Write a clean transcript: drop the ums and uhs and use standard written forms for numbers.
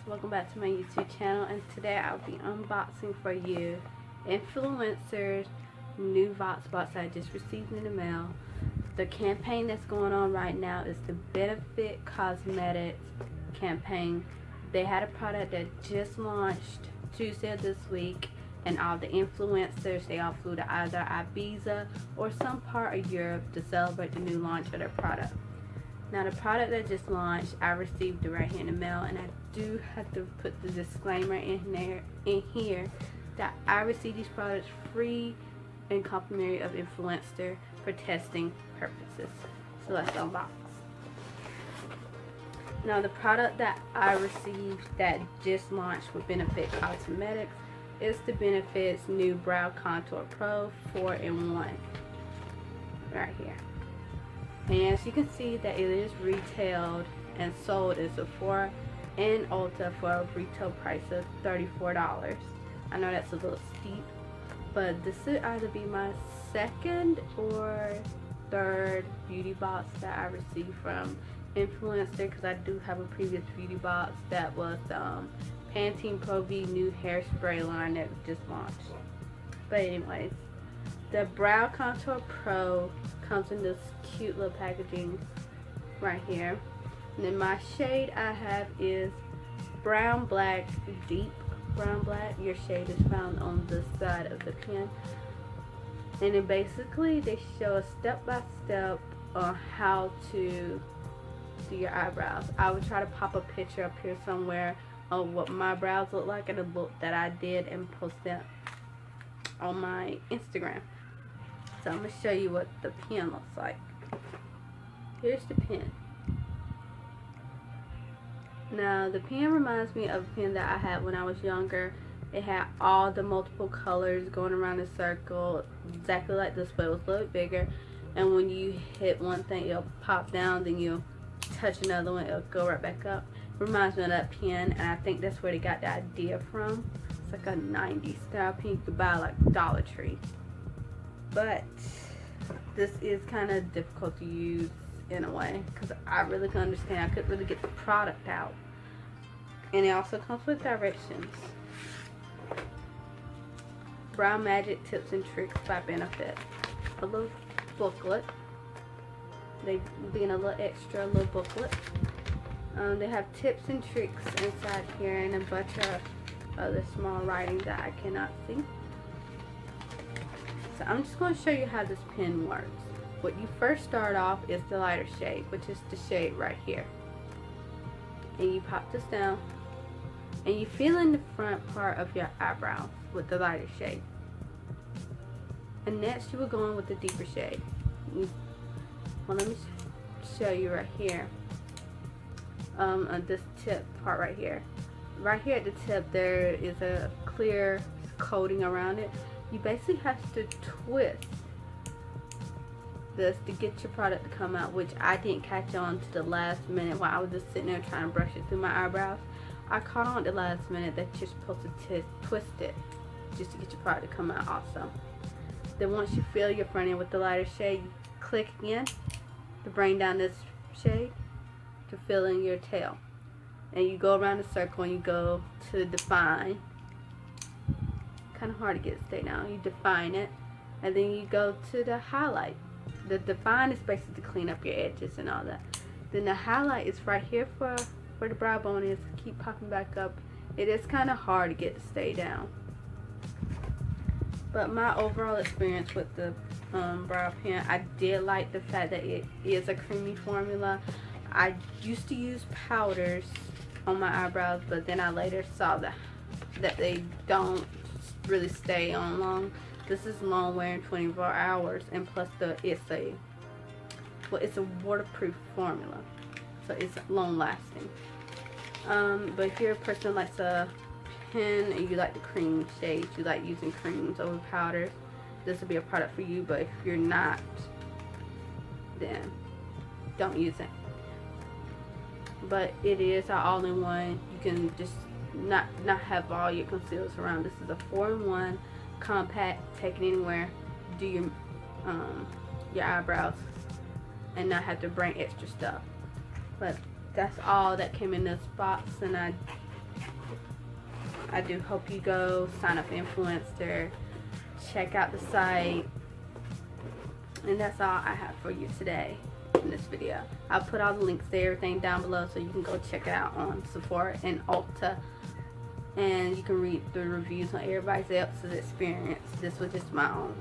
welcome back to my YouTube channel, and today I'll be unboxing for you influencers new Vox box I just received in the mail. The campaign that's going on right now is the Benefit Cosmetic campaign. They had a product that just launched Tuesday of this week, and all the influencers, they all flew to either Ibiza or some part of Europe to celebrate the new launch of their product. Now, the product that just launched, I received it right here in the mail, and I do have to put the disclaimer in here that I received these products free and complimentary of influencer for testing purposes. So let's unbox. Now, the product that I received that just launched with Benefit Cosmetics is the Benefit's new Brow Contour Pro 4-in-1 right here. And as you can see that it is retailed and sold in Sephora and Ulta for a retail price of $34. I know that's a little steep, but this would either be my second or third beauty box that I received from influencer, because I do have a previous beauty box that was the Pantene Pro V new hairspray line that just launched. But anyways, the Brow Contour Pro comes in this cute little packaging right here. And then my shade I have is brown black, deep brown black. Your shade is found on the side of the pen. And then basically they show a step-by-step on how to do your eyebrows. I would try to pop a picture up here somewhere of what my brows look like in a look that I did and post that on my Instagram. So I'm going to show you what the pen looks like. Here's the pen. Now, the pen reminds me of a pen that I had when I was younger. It had all the multiple colors going around the circle, exactly like this, but it was a little bit bigger. And when you hit one thing, it'll pop down, then you'll touch another one, it'll go right back up. Reminds me of that pen, and I think that's where they got the idea from. It's like a 90s style pen you could buy like Dollar Tree. But this is kind of difficult to use in a way, because I really couldn't understand. I couldn't really get the product out. And it also comes with directions. Brow Magic Tips and Tricks by Benefit. A little booklet. They being a little extra little booklet. They have tips and tricks inside here and a bunch of other small writing that I cannot see. So I'm just going to show you how this pen works. What you first start off is the lighter shade, which is the shade right here. And you pop this down, and you fill in the front part of your eyebrow with the lighter shade. And next you will go in with the deeper shade. Well, let me show you right here. On this tip part right here. Right here at the tip there is a clear coating around it. You basically have to twist this to get your product to come out, which I didn't catch on to the last minute while I was just sitting there trying to brush it through my eyebrows. I caught on at the last minute that you're supposed to twist it just to get your product to come out also. Then once you fill your front end with the lighter shade, you click again to bring down this shade to fill in your tail. And you go around the circle and you go to define. Kind of hard to get it to stay down. You define it, and then you go to the highlight. The define is basically to clean up your edges and all that. Then the highlight is right here for where the brow bone is. Keep popping back up. It is kind of hard to get to stay down. But my overall experience with the brow pen, I did like the fact that it is a creamy formula. I used to use powders on my eyebrows, but then I later saw that they don't really stay on long. This is long wearing, 24 hours, and plus it's a waterproof formula, so it's long lasting. But if you're a person that likes a pen and you like the cream shades, you like using creams over powders, this will be a product for you. But if you're not, then don't use it. But it is an all-in-one. You can just not have all your concealers around. This is a 4-in-1 compact, take it anywhere, do your eyebrows and not have to bring extra stuff. But that's all that came in this box, and I I do hope you go sign up for Influencer, check out the site, and that's all I have for you today in this video. I'll put all the links to everything down below so you can go check it out on Sephora and Ulta, and you can read the reviews on everybody else's experience. This was just my own.